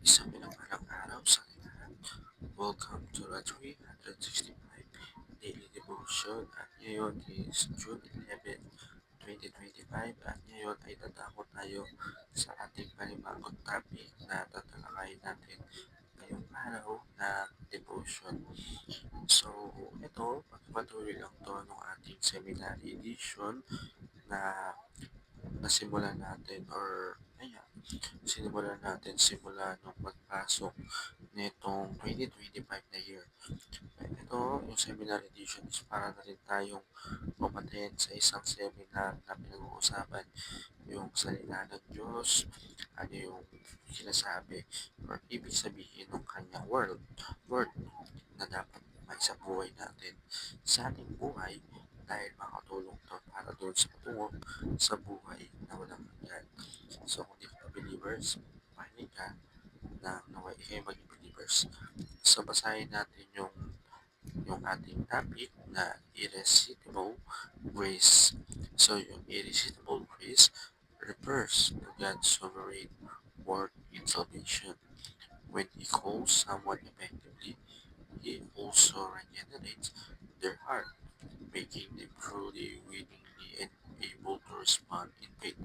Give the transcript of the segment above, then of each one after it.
Isang pinagpalang araw sa lahat. Welcome to the 365 Daily Devotion at ngayon is June 11, 2025 at ngayon ay tatako tayo sa ating panibagong topic na tatalakayin natin ngayong araw na devotion. So, ito, pagpatuloy lang to ng ating seminary edition na nasimulan natin or ayan, sinimulan natin simula nung pagpasok nitong 2025 na year. Ito, yung seminar edition is para na rin tayong umattend sa isang seminar na pinag-uusapan yung salita ng Diyos, ano yung sinasabi or ibig sabihin ng kanyang word na dapat may sa buhay natin sa ating buhay dahil makatulong to para doon sa patungo sa buhay na walang hanggan. So, kung di ka believers, makinig ka na naway kayo maging believers. So, basahin natin yung ating topic na irresistible grace. So, yung irresistible grace refers to God's sovereign work in salvation. When He calls someone effectively, He also regenerates their heart, making them truly, willingly, and able to respond in faith.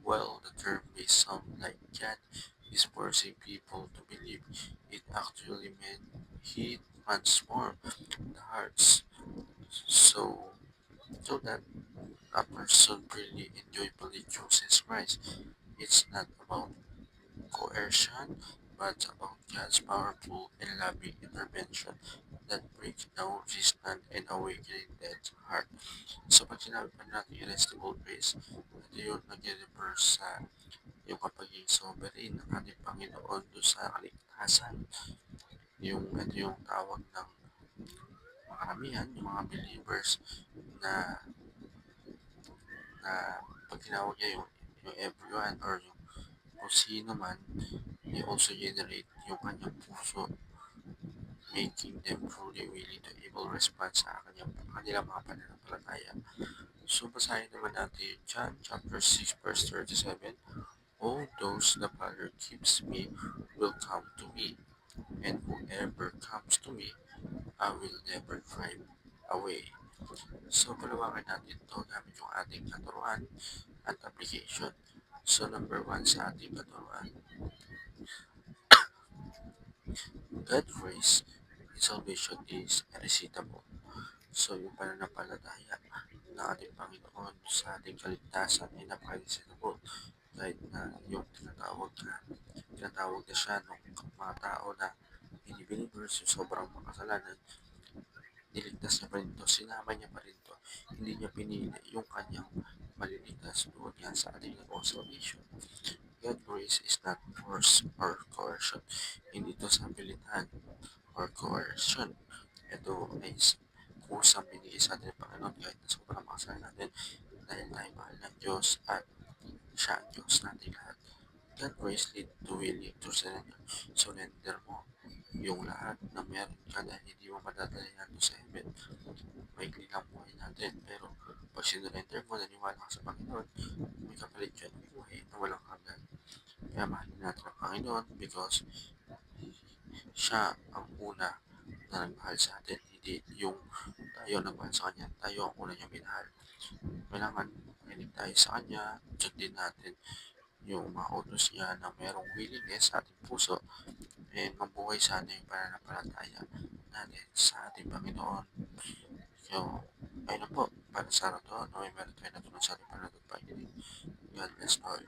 While the term may sound like God is forcing people to believe, it actually meant He transformed the hearts so that a person really and joyfully chooses Christ. It's not about coercion, but about God's powerful and loving intervention that breaks down resistance and awakening dead heart. So pag sinabi pa natin irresistible grace, ito yung nag-refer sa yung pagiging sovereign ng ating Panginoon doon sa kaligtasan. Ito yung tawag ng karamihan, yung mga believers na na pag tinawag niya yung everyone or yung kung sino man, he also generate yung kanyang puso, making them truly willing to able respond sa kanilang mga pananampalataya. So, basahin naman natin John chapter 6 verse 37. All those the Father keeps me will come to me, and whoever comes to me, I will never drive away. So, palawakan natin ito gamit yung ating katuruan at application. So, number 1 sa ating katuruan, God's grace in salvation is irresistible. So, yung pananampalataya ng ating Panginoon sa ating kaligtasan ay napaka-irresistible. Kahit na yung tinatawag na siya ng mga tao na hindi believers, yung sobrang makasalanan, niligtas niya pa rin to, sinama niya pa rin to, hindi niya pinili yung kanyang maliligtas doon nga sa ating salvation. God's grace is not force or coercion. Hindi ito sa pilitan or coercion. Ito ay kusang binigay sa atin ng Panginoon kahit na sobrang makasalanan natin dahil tayo mahal ng Diyos at siya ang Diyos natin lahat. God grace lead to willing to surrender. Surrender mo yung lahat na meron ka dahil hindi mo madadalayan sa heaven. Maikli lang buhay natin. Pero pag sinurrender mo, naniwala ka sa Panginoon, may kapalit ka ng buhay na walang hanggan. Kaya mahalin natin ang Panginoon because siya ang una na nagmahal sa atin. Hindi yung tayo nagmahal sa Kanya. Tayo ang una niya minahal. Kailangan makinig tayo sa Kanya. Sundin natin yung mga utos niya na merong willingness sa ating puso and mabuhay sana yung pananampalataya natin sa ating Panginoon. So, ayun na po, para sa araw to, no, may meron tayo natulong sa ating pananampalataya. God bless all.